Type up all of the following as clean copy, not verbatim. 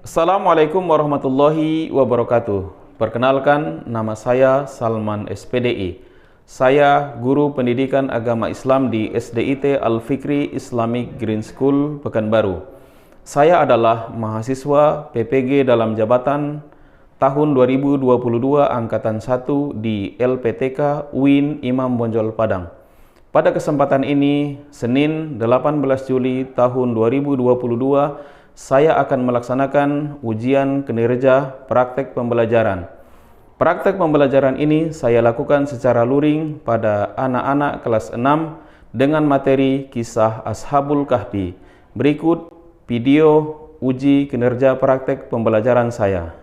Assalamualaikum warahmatullahi wabarakatuh. Perkenalkan, nama saya Salman SPDI. Saya guru pendidikan agama Islam di SDIT Al-Fikri Islamic Green School, Pekanbaru. Saya adalah mahasiswa PPG dalam jabatan tahun 2022 Angkatan 1 di LPTK UIN Imam Bonjol Padang. Pada kesempatan ini, Senin 18 Juli tahun 2022, saya akan melaksanakan ujian kinerja praktek pembelajaran. Praktek pembelajaran ini saya lakukan secara luring pada anak-anak kelas 6 dengan materi kisah Ashabul Kahfi. Berikut video uji kinerja praktek pembelajaran saya.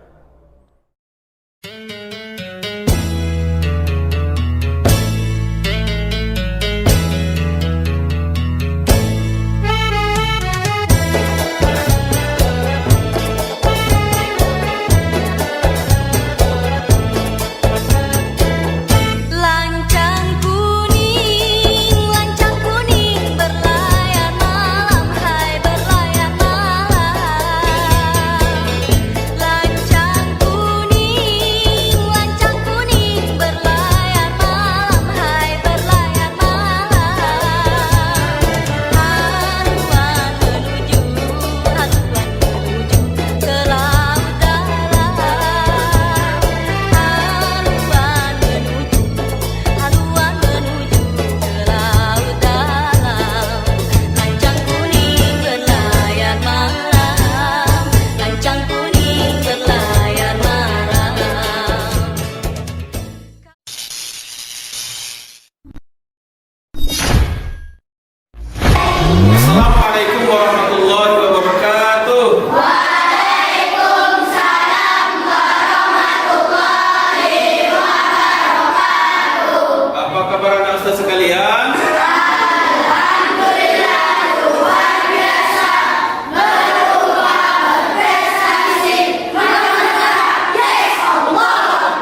Assalamualaikum warahmatullahi wabarakatuh. Waalaikumsalam warahmatullahi wabarakatuh. Apa kabar anak ustaz sekalian? Alhamdulillah luar biasa, berubah berprestasi, menang. Yes Allah.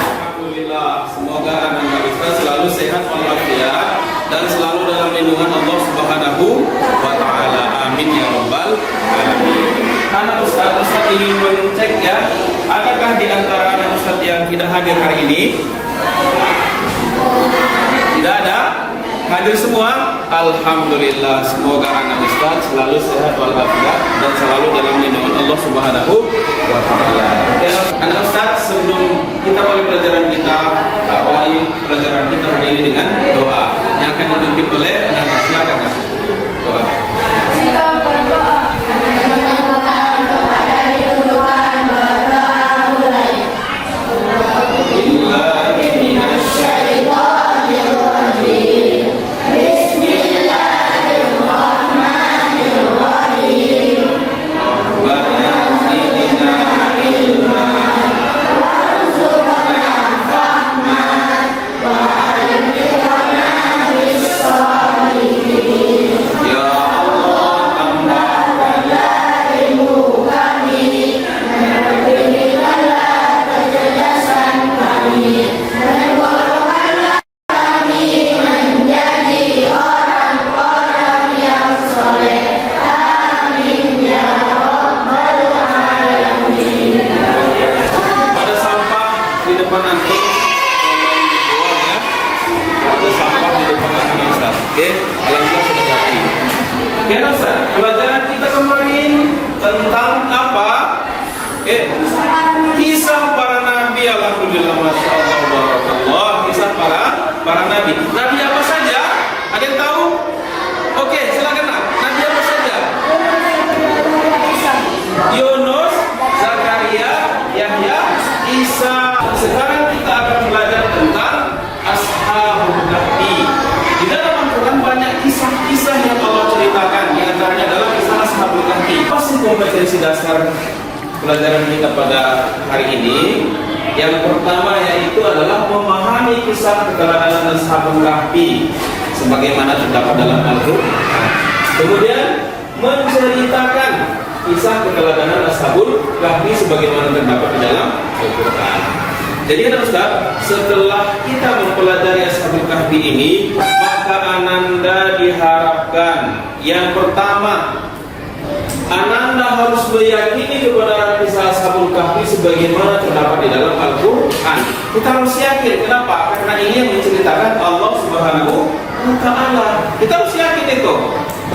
Alhamdulillah, semoga anak ustaz selalu sehat walafiat dan selalu dalam lindungan Allah Subhanahu wa ta'ala. Amin ya rabbal alamin. Anak ustaz ingin mengecek ya, adakah di antara anak ustaz yang tidak hadir hari ini? Tidak ada? Hadir semua? Alhamdulillah, semoga anak ustaz selalu sehat walafiat dan selalu dalam lindungan Allah Subhanahu wa ta'ala. Ya, anak ustaz, sebelum kita mulai pelajaran kita, awali pelajaran kita hari ini dengan doa yang akan dipimpin oleh anak ustaz. Silakan doa. Pelajaran kita kemarin tentang apa? Kisah para nabi. Alhamdulillah, masya Allah, barakallah. Kisah para nabi. Nabi apa saja? Ada yang tahu? Oke, silakan. Nabi apa saja? Yunus, Zakaria, Yahya, Isa. Sekarang kita akan belajar tentang Ashabul Kahfi. Di dalam Al-Quran banyak kisah-kisah yang Allah ceritakan. Di antaranya adalah kisah Ashabul Kahfi. Apa sih kompetensi dasar pelajaran kita pada hari ini? Yang pertama yaitu adalah memahami kisah keteladanan Ashabul Kahfi sebagaimana terdapat dalam Al-Quran. Kemudian menceritakan kisah keteladanan Ashabul Kahfi sebagaimana terdapat di dalam Al-Quran. Jadi kan Ustaz, setelah kita mempelajari Ashabul Kahfi ini, maka Ananda diharapkan yang pertama, Ananda harus meyakini kepada sebagaimana terdapat di dalam Al-Quran. Kita harus yakin. Kenapa? Karena ini yang menceritakan Allah Subhanahu wa Ta'ala. Kita harus yakin itu.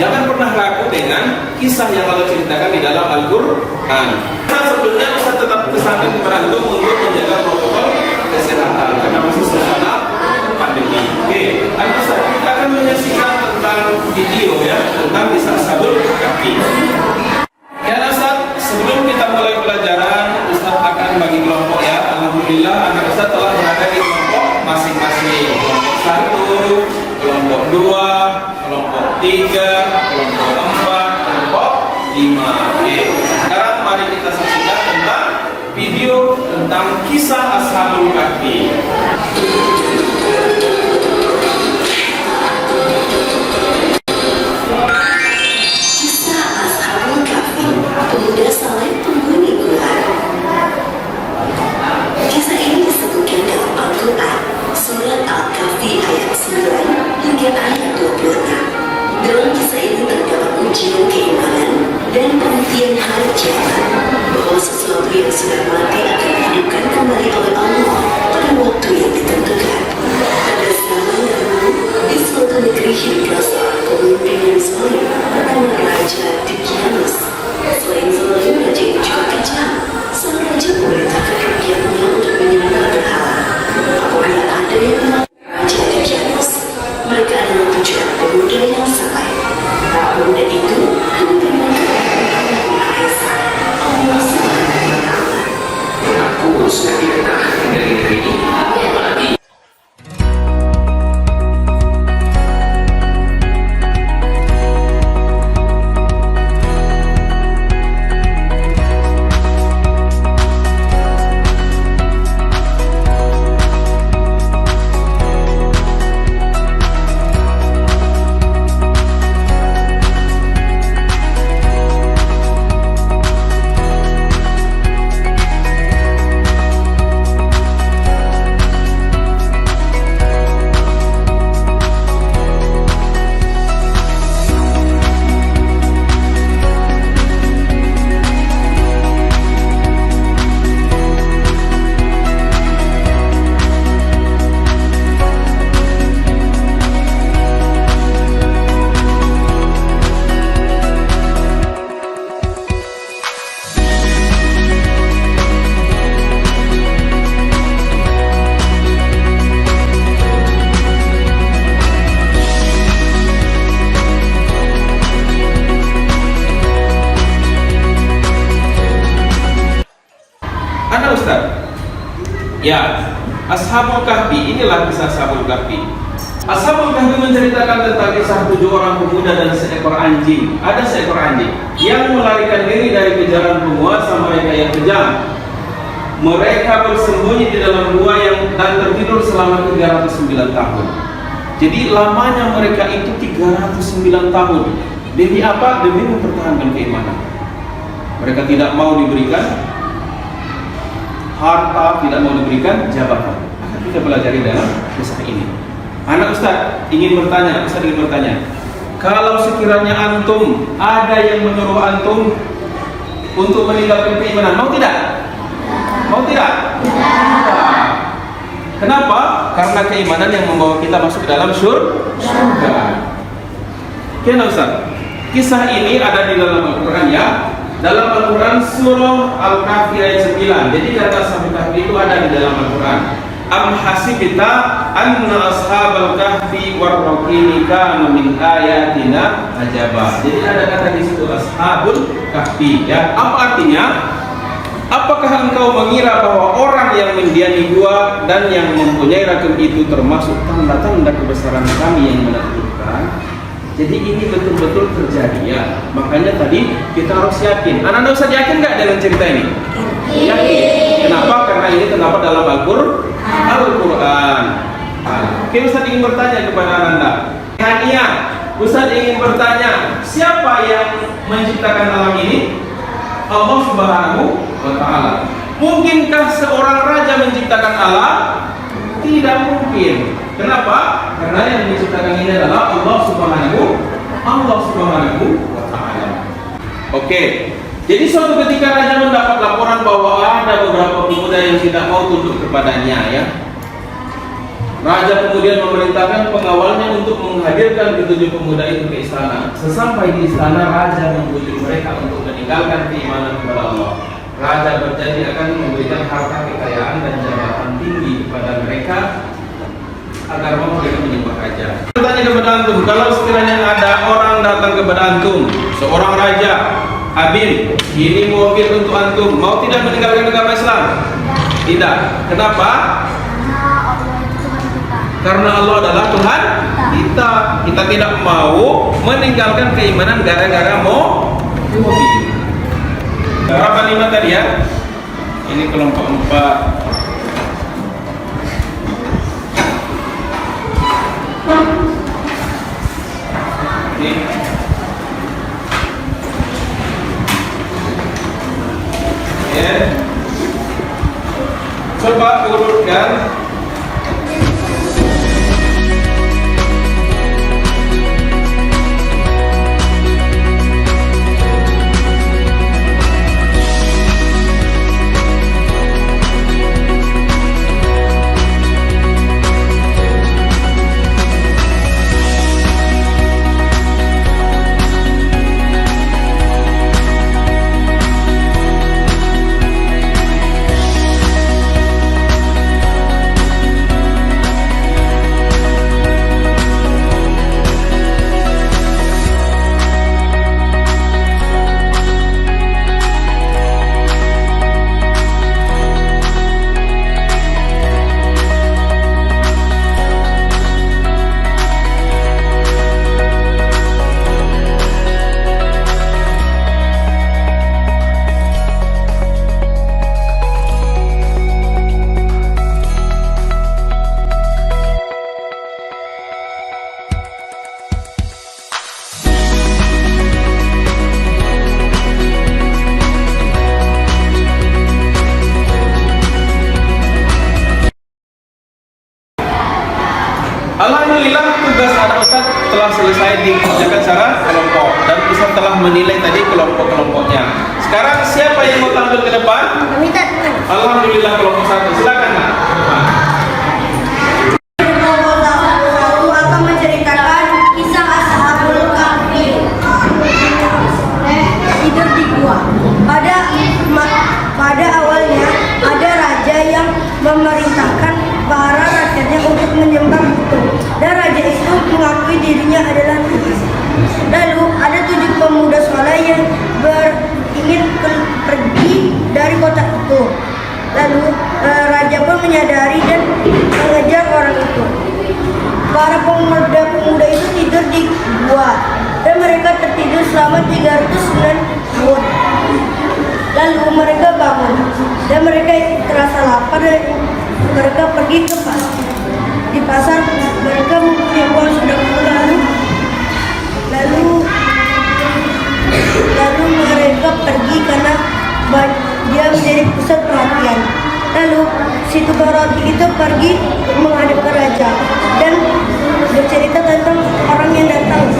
Jangan pernah ragu dengan kisah yang Allah ceritakan di dalam Al-Quran. Nah, sebelumnya Ustaz tetap pesankan kepada antum untuk menjaga protokol kesehatan karena masih suasana pandemi. Oke, Ustaz, kita akan menyaksikan tentang video ya tentang kisah Ashabul Kahfi. Ya Ustaz, sebelum kita mulai pelajaran, Ustaz akan bagi kelompok ya. Alhamdulillah anak Ustaz telah berada di kelompok masing-masing. Kelompok 1, kelompok 2, kelompok 3, kelompok 4, kelompok 5. Oke. Sekarang mari kita saksikan tentang video tentang kisah Ashabul Kahfi. Pemuda saleh penghuni gua. Kisah ini disebutkan dalam Al-Quran, surat Al-Kahfi ayat 9 hingga ayat 26. Dalam kisah ini terdapat ujian keimanan dan pembuktian hari kiamat bahwa sesuatu yang sudah mati akan dihidupkan kembali oleh Allah pada waktu yang ditentukan. Pada zaman dahulu, di suatu negeri hingga seorang pemimpin yang zalim bernama Raja Dicyanus. Selain zalim, raja ini juga kejam. Sang raja memerintahkan rakyatnya untuk menyembah berhala. Apabila ada yang menolak Raja Dicyanus, mereka adalah 7 anak pemuda yang saleh. Para pemuda itu hanya bermimpi Maha Esa, Allah Subhanahu wa Ta'ala. Aku sudah tidak tahan dari negeri ini, apalagi ya, Ashabul Kahfi, inilah kisah Ashabul Kahfi. Ashabul Kahfi menceritakan tentang kisah 7 orang pemuda dan seekor anjing. Ada seekor anjing yang melarikan diri dari kejaran penguasa mereka yang kejam. Mereka bersembunyi di dalam gua dan tertidur selama 309 tahun. Jadi lamanya mereka itu 309 tahun. Demi apa? Demi mempertahankan keimanan. Mereka tidak mau diberikan harta, tidak mau diberikan jabatan. Akan kita pelajari dalam kisah ini. Anak Ustaz ingin bertanya, kalau sekiranya antum ada yang menyuruh antum untuk meninggalkan keimanan, mau tidak? Mau tidak? Tidak. Kenapa? Karena keimanan yang membawa kita masuk ke dalam surga. Oke, Ustaz. Kisah ini ada di dalam Al-Quran ya. Dalam Al-Quran surah Al-Kahfi ayat 9. Jadi kata Ashabul Kahfi itu ada di dalam Al-Quran. Am hasibta anna ashabal kahfi warraqimi kanu min ayatina ajaba. Jadi ada kata di situ Ashabul Kahfi ya. Apa artinya? Apakah engkau mengira bahwa orang yang mendiami gua dan yang mempunyai racun itu termasuk tanda-tanda kebesaran kami yang menakjubkan? Jadi ini betul-betul terjadi ya. Makanya tadi kita harus yakin. Anak-anak Ustaz yakin nggak dengan cerita ini? Yakin. Kenapa? Karena ini terdapat dalam Al-Quran. Oke, Ustaz ingin bertanya kepada Anda. Hania, Ustaz ingin bertanya, siapa yang menciptakan alam ini? Allah Subhanahu wa Ta'ala. Mungkinkah seorang raja menciptakan alam? Tidak mungkin. Kenapa? Karena yang menciptakan ini adalah Allah Subhanahu wa Ta'ala. Oke. Jadi suatu ketika raja mendapat laporan bahwa ada beberapa pemuda yang tidak mau tunduk kepadanya, ya. Raja kemudian memerintahkan pengawalnya untuk menghadirkan ketujuh pemuda itu ke istana. Sesampai di istana, raja membujuk mereka untuk meninggalkan keimanan kepada Allah. Raja berjanji akan memberikan harta kekayaan dan jabatan tinggi kepada mereka agar mau mereka menyembah raja. Bertanya kepada antum, kalau sekiranya ada orang datang kepada antum, seorang raja, Amin, ini mewakil untuk antum, mau tidak meninggalkan agama Islam? Tidak. Kenapa? Karena Allah adalah Tuhan kita. Kita tidak mau meninggalkan keimanan gara-gara mau mobil. Berapa lima tadi ya? Ini kelompok 4. Ini. Ya. Coba urutkan. Alhamdulillah tugas anak Ustaz telah selesai dikerjakan secara kelompok dan Ustaz telah menilai tadi kelompok-kelompoknya. Sekarang siapa yang mau tampil ke depan? Alhamdulillah kelompok 1. Silakan Nak. Aku akan menceritakan kisah Ashabul Kahfi. Tidur di gua. Pada awalnya ada raja yang memerintahkan para rakyatnya untuk menyembah buto, dan raja itu mengakui dirinya adalah Tuhan. Lalu ada 7 pemuda soleh yang ingin pergi dari kota itu. Lalu raja pun menyadari dan mengejar orang itu. Para pemuda itu tidur di gua dan mereka tertidur selama 309 tahun. Lalu mereka bangun dan mereka terasa lapar dan mereka pergi ke pasar. Di pasar mereka mempunyai uang sudah lalu mereka pergi karena dia menjadi pusat perhatian. Lalu si tukang roti itu pergi menghadap ke raja dan bercerita tentang orang yang datang.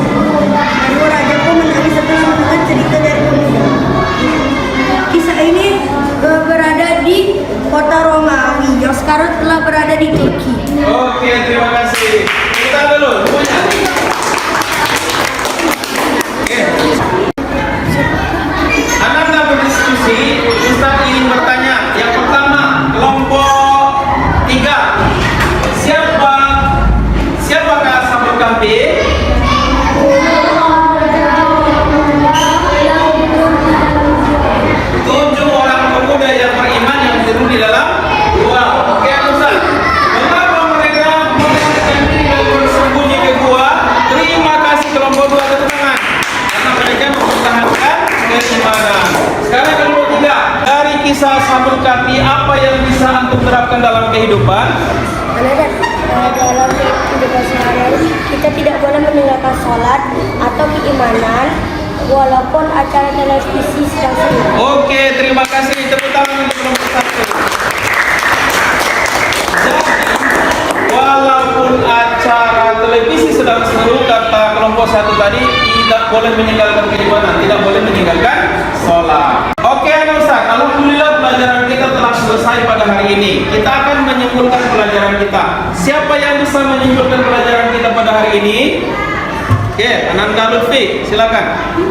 Lalu raja pun menangis setelah mendengar cerita dari pemuda. Kisah ini berada di kota Romawi yang sekarang telah berada di Turki. Oke, terima kasih. Kita dulu semuanya. Oke. Anda berdiskusi, Ustaz ingin bertanya. Yang pertama, kelompok 3. Siapakah Ashabul Kahfi? 7 orang pemuda yang beriman yang tidur di dalam gua. Oke, Ustaz. Mengapa mereka melarikan diri dan bersembunyi ke gua? Terima kasih kelompok 2, tepuk tangan. Karena mereka mempertahankan keimanan. Sekarang kelompok 3. Dari kisah Ashabul Kahfi, apa yang bisa antum terapkan dalam kehidupan? Dalam kehidupan sehari-hari kita tidak boleh meninggalkan sholat atau keimanan walaupun acara televisi sedang seru. Oke, terima kasih. Tepuk tangan untuk kelompok 1. Jadi, walaupun acara televisi sedang seru, kata kelompok 1 tadi, tidak boleh meninggalkan keimanan, tidak boleh meninggalkan sholat. menyimpulkan pelajaran kita? Siapa yang bisa menyimpulkan pelajaran kita pada hari ini? Oke, Ananda Lutfi, silakan.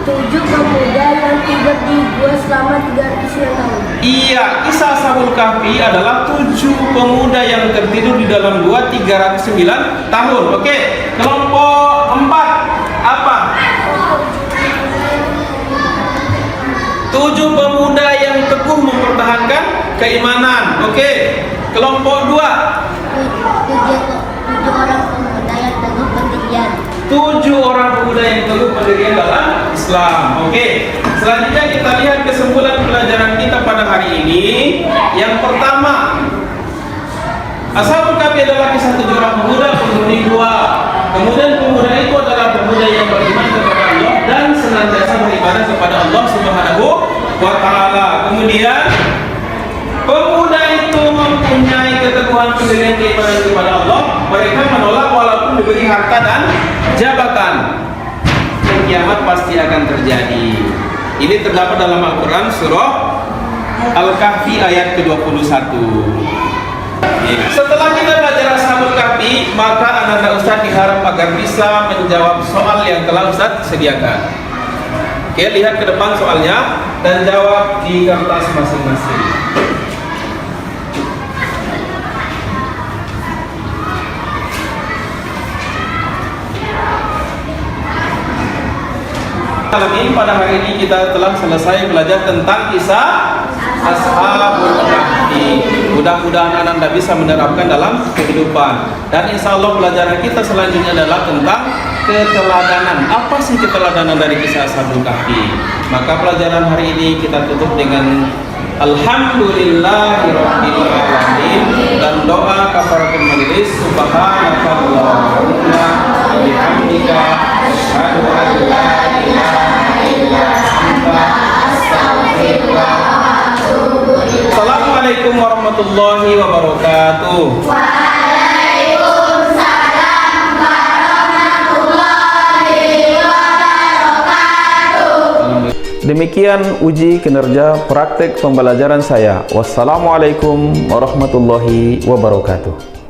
7 pemuda yang tidur di gua selama 300 tahun. Iya, kisah Ashabul Kahfi adalah 7 pemuda yang tertidur di dalam gua 309 tahun. Oke, kelompok 4 apa? 7 pemuda yang teguh mempertahankan keimanan. Oke, kelompok 2. 7 orang pemuda yang teguh pendirian. 7 orang pemuda yang teguh pendirian dalam Islam. Oke, selanjutnya kita lihat kesimpulan pelajaran kita pada hari ini. Yang pertama, Ashabul Kahfi adalah kisah 7 orang pemuda penghuni gua. Kemudian pemuda itu adalah pemuda yang beriman kepada Allah dan senantiasa beribadah kepada Allah Subhanahu wa Ta'ala. Kemudian pemuda itu mempunyai keteguhan pendirian keimanan kepada Allah. Mereka menolak walaupun diberi harta dan jabatan. Dan kiamat pasti akan terjadi. Ini terdapat dalam Al-Quran surah Al-Kahfi ayat ke-21. Setelah kita belajar Ashabul Kahfi, maka anak-anak Ustaz diharap agar bisa menjawab soal yang telah Ustaz sediakan. Oke, lihat ke depan soalnya dan jawab di kertas masing-masing. Alamin, pada hari ini kita telah selesai belajar tentang kisah Ashabul Kahfi. Mudah-mudahan Anda bisa menerapkan dalam kehidupan. Dan insya Allah pelajaran kita selanjutnya adalah tentang keteladanan. Apa sih keteladanan dari kisah Ashabul Kahfi? Maka pelajaran hari ini kita tutup dengan Alhamdulillahirabbil alamin dan doa kafaratul majelis. Subhanakallahumma wa bihamdika asyhadu an la ilaha illa anta astaghfiruka wa atubu ilaik. Assalamualaikum warahmatullahi wabarakatuh. Demikian uji kinerja praktek pembelajaran saya. Wassalamualaikum warahmatullahi wabarakatuh.